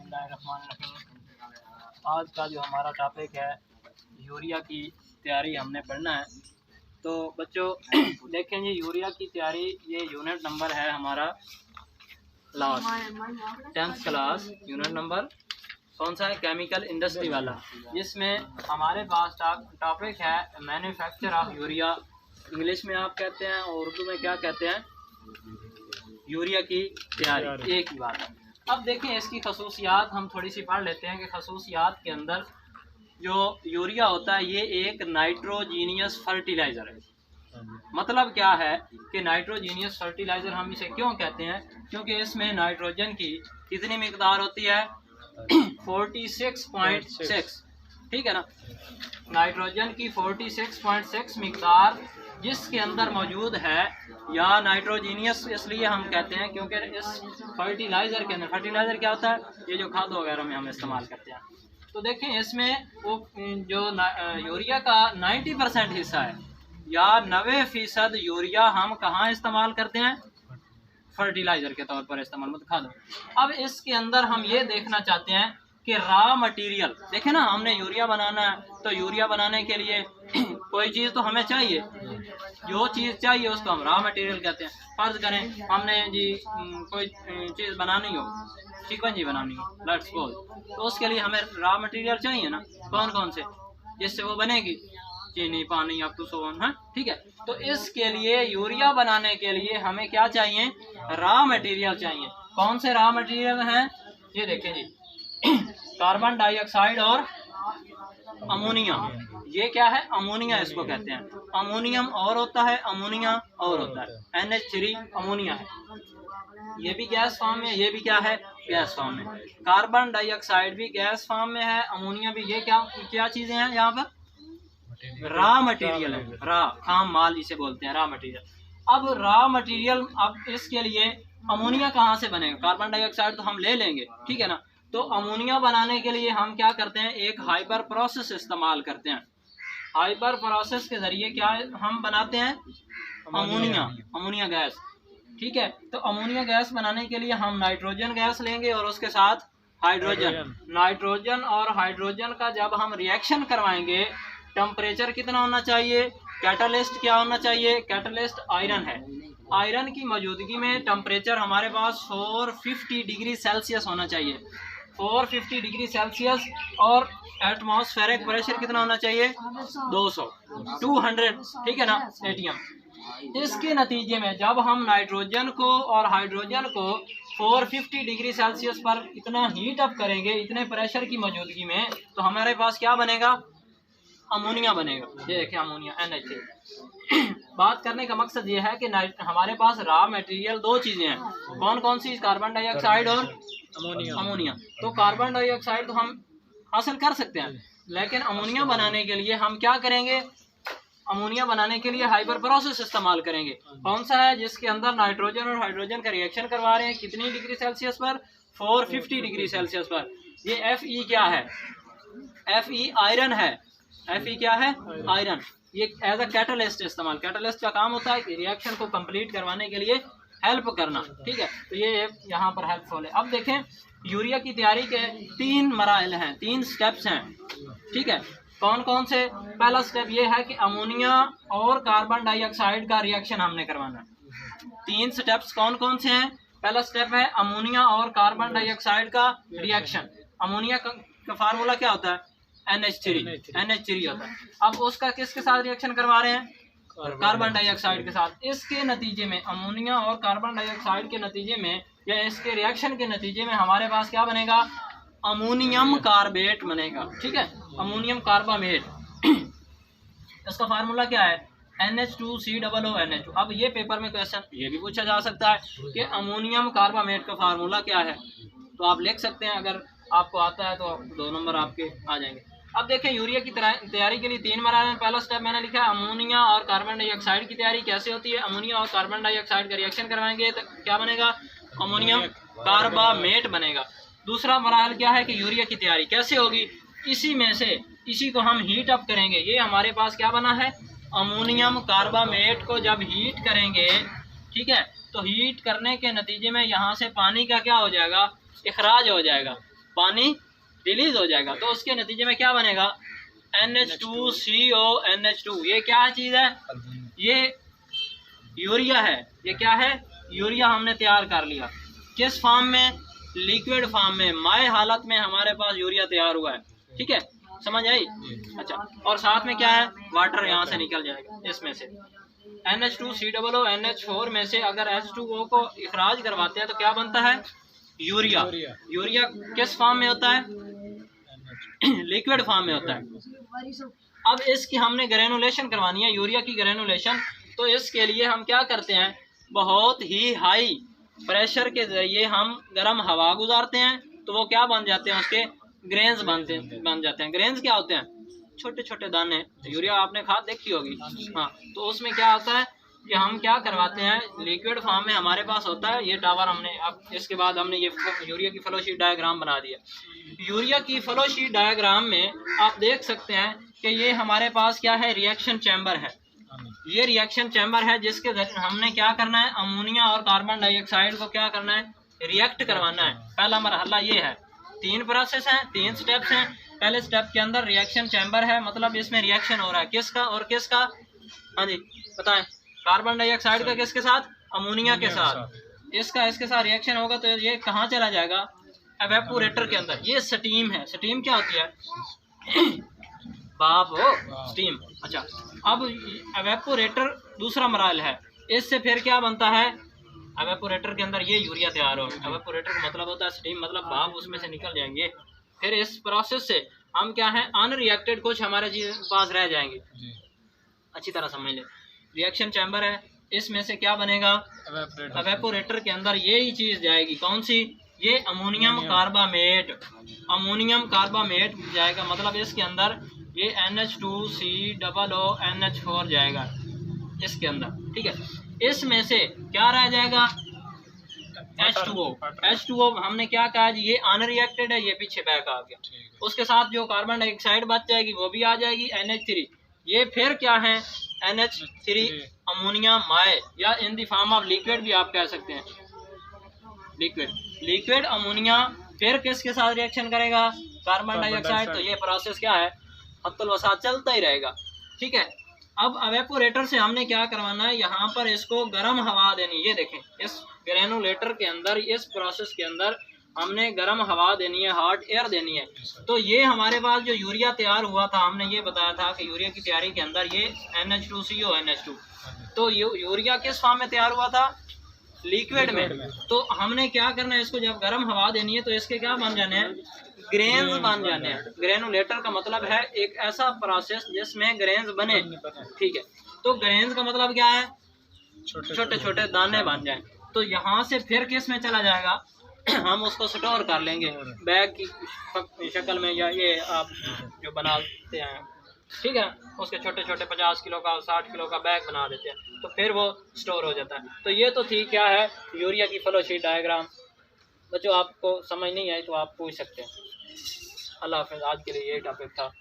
बिस्मिल्लाहिर्रहमानिर्रहीम। आज का जो हमारा टॉपिक है यूरिया की तैयारी हमने पढ़ना है। तो बच्चों देखें जी, यूरिया की तैयारी, ये यूनिट नंबर है हमारा last 10th class. Unit number कौन सा है? केमिकल इंडस्ट्री वाला, जिसमें हमारे पास टॉपिक है मैन्युफैक्चर ऑफ यूरिया। इंग्लिश में आप कहते हैं और उर्दू में क्या कहते हैं? यूरिया की तैयारी, एक ही बात है। अब देखें इसकी खसूसियात हम थोड़ी सी पढ़ लेते हैं कि खसूसियात के अंदर जो यूरिया होता है ये एक नाइट्रोजीनियस फर्टिलाइज़र है। मतलब क्या है कि नाइट्रोजीनियस फर्टिलाइज़र हम इसे क्यों कहते हैं? क्योंकि इसमें नाइट्रोजन की कितनी मिकदार होती है? 46.6, ठीक है ना। नाइट्रोजन की 46.6 मिकदार जिसके अंदर मौजूद है, या नाइट्रोजीनियस इसलिए हम कहते हैं क्योंकि इस फर्टिलाइज़र के अंदर, फर्टिलाइज़र क्या होता है? ये जो खाद वगैरह में हम इस्तेमाल करते हैं। तो देखें इसमें वो जो यूरिया का 90% हिस्सा है, या 90% यूरिया हम कहाँ इस्तेमाल करते हैं? फर्टिलाइज़र के तौर पर इस्तेमाल, मतलब खादों। अब इसके अंदर हम ये देखना चाहते हैं कि रॉ मटेरियल, देखें ना, हमने यूरिया बनाना है तो यूरिया बनाने के लिए कोई चीज़ तो हमें चाहिए। जो चीज़ चाहिए उसको हम रॉ मटेरियल कहते हैं। फर्ज करें हमने जी कोई चीज़ बनानी हो, शिकंजी बनानी हो, लेट्स सपोज, तो उसके लिए हमें रॉ मटेरियल चाहिए ना। कौन कौन से जिससे वो बनेगी? चीनी, पानी, अप टू सो ऑन, है, ठीक है। तो इसके लिए यूरिया बनाने के लिए हमें क्या चाहिए? रॉ मटेरियल चाहिए। कौन से रॉ मटेरियल हैं? ये देखें जी, कार्बन डाइऑक्साइड और अमोनिया। ये क्या है? अमोनिया इसको कहते हैं। अमोनियम और होता है, अमोनिया और होता है। NH3 अमोनिया है। ये भी गैस फॉर्म में, ये भी क्या है? गैस फॉर्म में। कार्बन डाइऑक्साइड भी गैस फॉर्म में है, अमोनिया भी। ये क्या क्या चीजें हैं यहाँ पर? रॉ मटेरियल है, रॉ, खाम माल इसे बोलते हैं, रॉ मटेरियल। अब रॉ मटेरियल, अब इसके लिए अमोनिया कहाँ से बनेगा? कार्बन डाइऑक्साइड तो हम ले लेंगे, ठीक है ना। तो अमोनिया बनाने के लिए हम क्या करते हैं? एक हाइपर प्रोसेस इस्तेमाल करते हैं। हाइपर प्रोसेस के जरिए क्या हम बनाते हैं? अमोनिया गैस, ठीक है। तो अमोनिया गैस बनाने के लिए हम नाइट्रोजन गैस लेंगे और उसके साथ हाइड्रोजन। नाइट्रोजन और हाइड्रोजन का जब हम रिएक्शन करवाएंगे, टेम्परेचर कितना होना चाहिए? कैटलिस्ट क्या होना चाहिए? कैटलिस्ट आयरन है। आयरन की मौजूदगी में टेम्परेचर हमारे पास 450 डिग्री सेल्सियस होना चाहिए। 450 डिग्री सेल्सियस। और एटमॉस्फेरिक प्रेशर कितना होना चाहिए? 200, ठीक है ना, एटीएम। इसके नतीजे में जब हम नाइट्रोजन को और हाइड्रोजन को 450 डिग्री सेल्सियस पर इतना हीट अप करेंगे, इतने प्रेशर की मौजूदगी में, तो हमारे पास क्या बनेगा? अमोनिया बनेगा। ये देखिए अमोनिया, NH3। बात करने का मकसद ये है कि हमारे पास रॉ मटेरियल दो चीज़ें हैं। कौन कौन सी? कार्बन डाइऑक्साइड और अमोनिया। तो कार्बन डाइऑक्साइड तो हम हासिल कर सकते हैं, लेकिन अमोनिया बनाने के लिए हम क्या करेंगे? अमोनिया बनाने के लिए हाइपर प्रोसेस इस्तेमाल करेंगे। कौन सा है? जिसके अंदर नाइट्रोजन और हाइड्रोजन का रिएक्शन करवा रहे हैं। कितनी डिग्री सेल्सियस पर? 450 डिग्री सेल्सियस पर। ये Fe क्या है? Fe आयरन है। Fe क्या है? आयरन। ये एज अ कैटलिस्ट इस्तेमाल, कैटलिस्ट का काम होता है कि रिएक्शन को कंप्लीट करवाने के लिए हेल्प करना, ठीक है। तो ये यहाँ पर हेल्पफुल है। अब देखें यूरिया की तैयारी के 3 मराइल हैं, 3 स्टेप्स हैं, ठीक है। कौन कौन से? पहला स्टेप ये है कि अमोनिया और कार्बन डाइऑक्साइड का रिएक्शन हमने करवाना है। 3 स्टेप्स कौन कौन से हैं? पहला स्टेप है अमोनिया और कार्बन डाइऑक्साइड का रिएक्शन। अमोनिया का फार्मूला क्या होता है? NH3 होता है। अब उसका किसके साथ रिएक्शन करवा रहे हैं? कार्बन डाइऑक्साइड के साथ। इसके नतीजे में, अमोनिया और कार्बन डाइऑक्साइड के नतीजे में, या इसके रिएक्शन के नतीजे में हमारे पास क्या बनेगा? अमोनियम कार्बेट बनेगा, ठीक है, अमोनियम कार्बामेट। इसका फार्मूला क्या है? NH2COONH2। अब ये पेपर में क्वेश्चन ये भी पूछा जा सकता है कि अमोनियम कार्बामेट का फार्मूला क्या है, तो आप लिख सकते हैं। अगर आपको आता है तो 2 नंबर आपके आ जाएंगे। अब देखें यूरिया की तैयारी के लिए 3 मराहल में। पहला स्टेप मैंने लिखा है अमोनिया और कार्बन डाइऑक्साइड की तैयारी कैसे होती है? अमोनिया और कार्बन डाइऑक्साइड का रिएक्शन करवाएंगे तो क्या बनेगा? अमोनियम कार्बामेट बनेगा। दूसरा मराहल क्या है कि यूरिया की तैयारी कैसे होगी? इसी में से इसी को हम हीट अप करेंगे। ये हमारे पास क्या बना है? अमोनियम कार्बामेट को जब हीट करेंगे, ठीक है, तो हीट करने के नतीजे में यहाँ से पानी का क्या हो जाएगा? इखराज हो जाएगा। पानी रिलीज हो जाएगा। तो उसके नतीजे में क्या बनेगा, NH2CO NH2। ये क्या चीज़ है, ये यूरिया है। ये क्या है, यूरिया हमने तैयार कर लिया। किस फॉर्म में, लिक्विड फॉर्म में, माय हालत में हमारे पास यूरिया तैयार हुआ है। ठीक है, समझ आई। अच्छा, और साथ में क्या है, वाटर यहाँ से निकल जाएगा इसमें से। NH2COO NH4 में से अगर H2O को इखराज करवाते हैं तो क्या बनता है, यूरिया। यूरिया किस फॉर्म में होता है, लिक्विड फॉर्म में होता है। अब इसकी हमने ग्रेनुलेशन करवानी है, यूरिया की ग्रेनुलेशन। तो इसके लिए हम क्या करते हैं, बहुत ही हाई प्रेशर के जरिए हम गर्म हवा गुजारते हैं, तो वो क्या बन जाते हैं, उसके ग्रेन्स बन जाते हैं। ग्रेन्स क्या होते हैं, छोटे छोटे दाने। यूरिया आपने खाद देखी होगी, हाँ। तो उसमें क्या होता है कि हम क्या करवाते हैं, लिक्विड फॉर्म में हमारे पास होता है ये टावर। हमने अब इसके बाद हमने ये यूरिया की फ्लोशीट डायग्राम बना दिया। यूरिया की फ्लोशीट डायग्राम में आप देख सकते हैं कि ये हमारे पास क्या है, रिएक्शन चैम्बर है। ये रिएक्शन चैम्बर है जिसके जरिए हमने क्या करना है, अमोनिया और कार्बन डाइऑक्साइड को क्या करना है, रिएक्ट करवाना है। पहला मरहला ये है। 3 प्रोसेस हैं, 3 स्टेप्स हैं। पहले स्टेप के अंदर रिएक्शन चैम्बर है, मतलब इसमें रिएक्शन हो रहा है किसका और किसका, हाँ जी बताएं, कार्बन डाइऑक्साइड का किसके साथ, अमोनिया के साथ। इसका इसके साथ रिएक्शन होगा तो ये कहाँ चला जाएगा, एवेपोरेटर के अंदर। ये स्टीम है। स्टीम क्या होती है, भाप हो, स्टीम। अच्छा, अब एवेपोरेटर दूसरा मराहल है। इससे फिर क्या बनता है, एवेपोरेटर के अंदर ये यूरिया तैयार हो। एवेपोरेटर का मतलब होता है स्टीम, मतलब भाप उसमें से निकल जाएंगे। फिर इस प्रोसेस से हम क्या है, अनरिएक्टेड कुछ हमारे पास रह जाएंगे। अच्छी तरह समझ ले, रिएक्शन चैम्बर है, इसमें से क्या बनेगा, एवेपोरेटर के अंदर यही चीज़ जाएगी। कौन सी, ये अमोनियम कार्बामेट। अमोनियम कार्बामेट जाएगा, मतलब इसके अंदर ये NH2COO NH4 जाएगा इसके अंदर। ठीक है, इसमें से क्या रह जाएगा, H2O। H2O हमने क्या कहा जी, ये अनरिएक्टेड है, ये पीछे बैक आ गया। उसके साथ जो कार्बन डाइऑक्साइड बच जाएगी वो भी आ जाएगी, NH3। ये फिर क्या है, NH3 अमोनिया माय, या in the form of liquid भी आप कह सकते हैं, लिक्विड अमोनिया। फिर किसके साथ रिएक्शन करेगा, कार्बन डाइऑक्साइड। तो ये प्रोसेस क्या है, हत्तुल वसात चलता ही रहेगा। ठीक है, अब एवेपोरेटर से हमने क्या करवाना है, यहाँ पर इसको गर्म हवा देनी। ये देखें, इस ग्रेनुलेटर के अंदर, इस प्रोसेस के अंदर हमने गर्म हवा देनी है, हॉट एयर देनी है। तो ये हमारे पास जो यूरिया तैयार हुआ था, हमने ये बताया था कि यूरिया की तैयारी के अंदर ये NH2CO NH2। तो यूरिया किस फॉर्म में तैयार हुआ था, लिक्विड में। तो हमने क्या करना है, इसको जब गर्म हवा देनी है तो इसके क्या बन जाने हैं, ग्रेन्स बन जाने हैं। ग्रेनुलेटर का मतलब है एक ऐसा प्रोसेस जिसमें ग्रेन्स बने। ठीक है, तो ग्रेन्स का मतलब क्या है, छोटे छोटे दाने बन जाए। तो यहाँ से फिर किस में चला जाएगा, हम उसको स्टोर कर लेंगे बैग की शक्ल में, या ये आप जो बनाते हैं, ठीक है, उसके छोटे छोटे 50 किलो का 60 किलो का बैग बना देते हैं, तो फिर वो स्टोर हो जाता है। तो ये तो थी क्या है, यूरिया की फ्लोशीट डायग्राम। बच्चों आपको समझ नहीं आई तो आप पूछ सकते हैं। अल्लाह हाफ़िज़, आज के लिए यही टॉपिक था।